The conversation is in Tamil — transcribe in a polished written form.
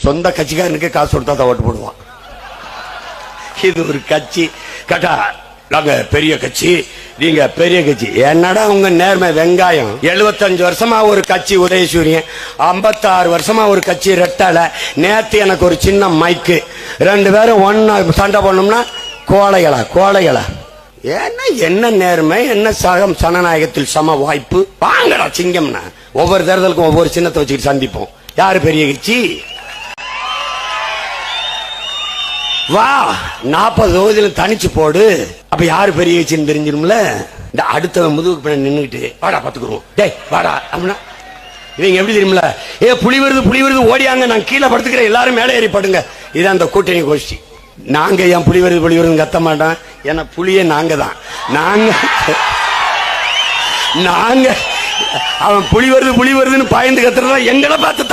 சொந்த கட்சிக்காரனுக்கே காசு கொடுத்தா தான் ஓட்டு போடுவான். இது ஒரு கட்சி கேட்டா நாங்க பெரிய கட்சி, நீங்க பெரிய கட்சி. என்னடா உங்க நேர்மை வெங்காயம். 75 வருஷமா ஒரு கட்சி உதயசூரியன், 56 வருஷமா ஒரு கட்சி ரெட்டால. நேத்து எனக்கு ஒரு சின்ன மைக்கு, 2 பேரும் ஒன்னா சண்டை பண்ணோம்னா கோழைகளா. என்ன நேர்மை, என்ன சகம் சனநாயகத்தில் சம வாய்ப்பு. வாங்கடா சிங்கம்னா. ஒவ்வொரு தேர்தலுக்கும் ஒவ்வொரு சின்னத்தை வச்சுக்கிட்டு சந்திப்போம். யாரு பெரிய கட்சி? வா 40 தொகுதியில தனிச்சு போடு. அப்ப யாரு பெரிய கட்சின்னு தெரிஞ்சிரும்ல. இந்த அடுத்த முதுகுக்கு பின்னாடி நின்னுட்டு வாடா பாத்துக்குறோம், டேய் வாடா அப்படின்னா இவங்க எப்படி தெரியுமில, புலி வருது ஓடியாங்க, நான் கீழே படுத்துக்கிறேன், எல்லாரும் மேலே ஏறி படுங்க. இது அந்த கூட்டணி கோஷ்டி. நாங்க ஏன் புலி வருது கத்த மாட்டோம். ஏன்னா புலியே நாங்க தான். நாங்க அவன் புலி வருதுன்னு பாய்ந்து கத்துறதா எங்களை பார்த்து